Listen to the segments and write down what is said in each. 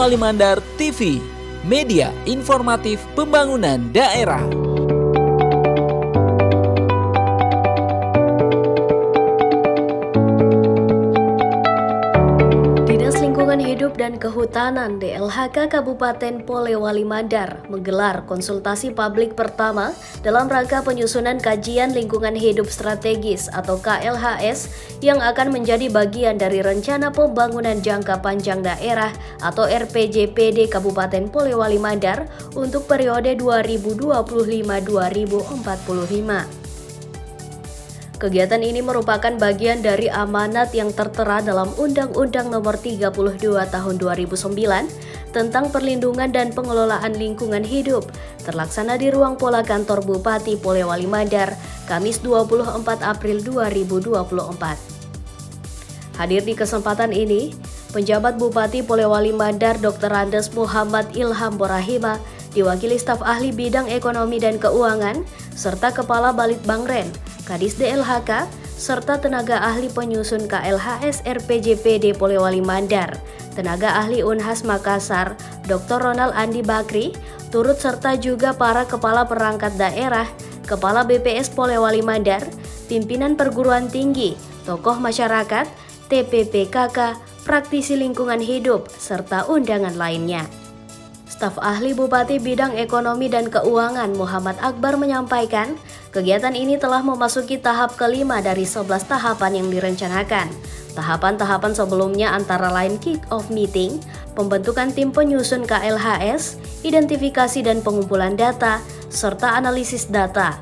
Polewali Mandar TV, media informatif pembangunan daerah. Dinas Lingkungan Hidup dan Kehutanan DLHK Kabupaten Polewali Mandar menggelar konsultasi publik pertama dalam rangka penyusunan kajian lingkungan hidup strategis atau KLHS yang akan menjadi bagian dari Rencana Pembangunan Jangka Panjang Daerah atau RPJPD Kabupaten Polewali Mandar untuk periode 2025-2045. Kegiatan ini merupakan bagian dari amanat yang tertera dalam Undang-Undang Nomor 32 Tahun 2009 tentang perlindungan dan pengelolaan lingkungan hidup, terlaksana di ruang pola kantor Bupati Polewali Mandar, Kamis 24 April 2024. Hadir di kesempatan ini, penjabat Bupati Polewali Mandar Dr. Andes Muhammad Ilham Borahima, diwakili staf ahli bidang ekonomi dan keuangan, serta Kepala Balitbangren, Kadis DLHK, serta tenaga ahli penyusun KLHS RPJPD Polewali Mandar, tenaga ahli Unhas Makassar, Dr. Ronald Andi Bakri, turut serta juga para kepala perangkat daerah, kepala BPS Polewali Mandar, pimpinan perguruan tinggi, tokoh masyarakat, TPPKK, praktisi lingkungan hidup, serta undangan lainnya. Staf ahli Bupati Bidang Ekonomi dan Keuangan Muhammad Akbar menyampaikan, kegiatan ini telah memasuki tahap kelima dari 11 tahapan yang direncanakan. Tahapan-tahapan sebelumnya antara lain kick-off meeting, pembentukan tim penyusun KLHS, identifikasi dan pengumpulan data, serta analisis data.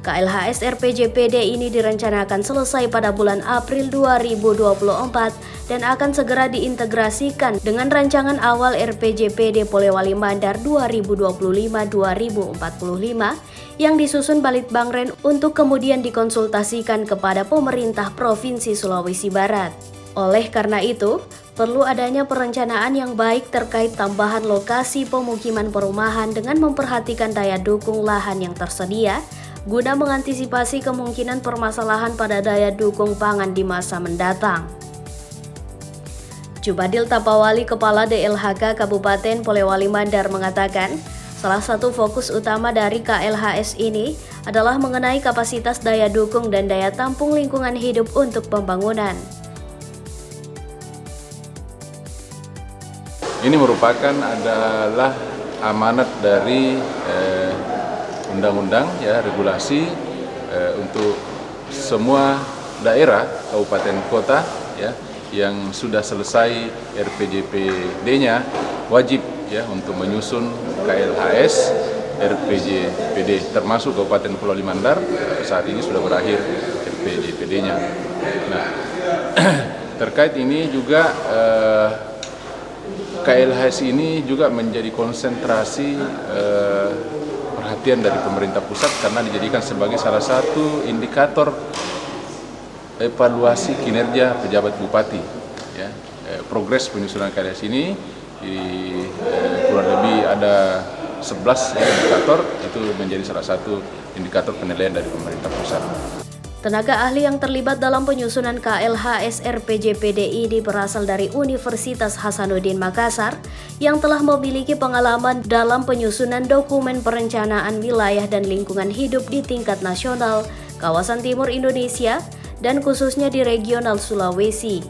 KLHS RPJPD ini direncanakan selesai pada bulan April 2024 dan akan segera diintegrasikan dengan rancangan awal RPJPD Polewali Mandar 2025-2045 yang disusun Balitbangren untuk kemudian dikonsultasikan kepada pemerintah Provinsi Sulawesi Barat. Oleh karena itu, perlu adanya perencanaan yang baik terkait tambahan lokasi pemukiman perumahan dengan memperhatikan daya dukung lahan yang tersedia, guna mengantisipasi kemungkinan permasalahan pada daya dukung pangan di masa mendatang. Jubadil Tapawali, Kepala DLHK Kabupaten Polewali Mandar mengatakan, salah satu fokus utama dari KLHS ini adalah mengenai kapasitas daya dukung dan daya tampung lingkungan hidup untuk pembangunan. Ini merupakan adalah amanat dari undang-undang, ya, regulasi untuk semua daerah, kabupaten, kota, ya, yang sudah selesai RPJPD-nya wajib, ya, untuk menyusun KLHS RPJPD, termasuk Kabupaten Polewali Mandar. Saat ini sudah berakhir RPJPD-nya. Nah, terkait ini juga KLHS ini juga menjadi konsentrasi perhatian dari pemerintah pusat karena dijadikan sebagai salah satu indikator evaluasi kinerja pejabat bupati, ya. Progres penyusunan KLHS ini kurang lebih ada 11 indikator, itu menjadi salah satu indikator penilaian dari pemerintah pusat. Tenaga ahli yang terlibat dalam penyusunan KLHS RPJPD ini berasal dari Universitas Hasanuddin Makassar yang telah memiliki pengalaman dalam penyusunan dokumen perencanaan wilayah dan lingkungan hidup di tingkat nasional, kawasan timur Indonesia, dan khususnya di regional Sulawesi.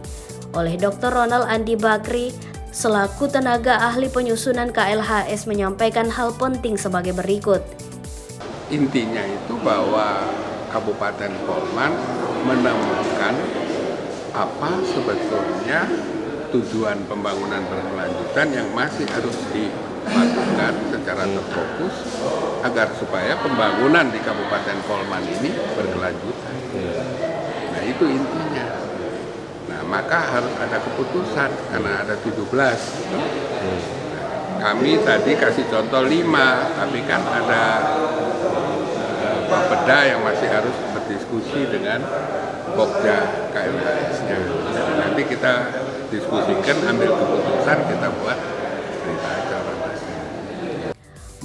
Oleh Dr. Ronald Andi Bakri, selaku tenaga ahli penyusunan KLHS menyampaikan hal penting sebagai berikut. Intinya itu bahwa Kabupaten Polman menemukan apa sebetulnya tujuan pembangunan berkelanjutan yang masih harus dilakukan secara terfokus agar supaya pembangunan di Kabupaten Polman ini berkelanjutan. Nah, itu intinya. Nah, maka harus ada keputusan karena ada 17. Kami tadi kasih contoh 5, tapi kan ada Bapeda yang masih harus berdiskusi dengan Pokja KLHS-nya. Nanti kita diskusikan, ambil keputusan, kita buat berita acara.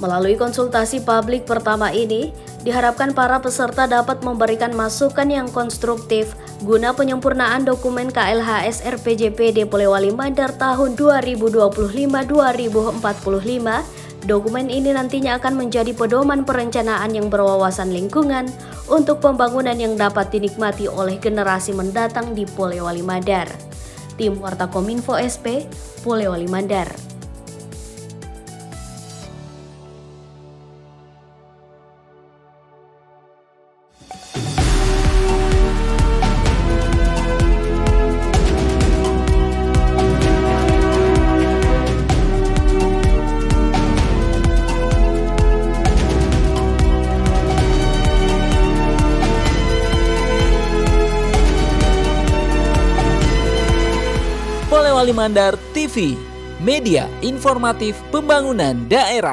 Melalui konsultasi publik pertama ini, Diharapkan para peserta dapat memberikan masukan yang konstruktif guna penyempurnaan dokumen KLHS RPJPD Polewali Mandar tahun 2025-2045. Dokumen ini nantinya akan menjadi pedoman perencanaan yang berwawasan lingkungan untuk pembangunan yang dapat dinikmati oleh generasi mendatang di Polewali Mandar. Tim Warta Kominfo SP, Polewali Mandar. Polewali Mandar TV, media informatif pembangunan daerah.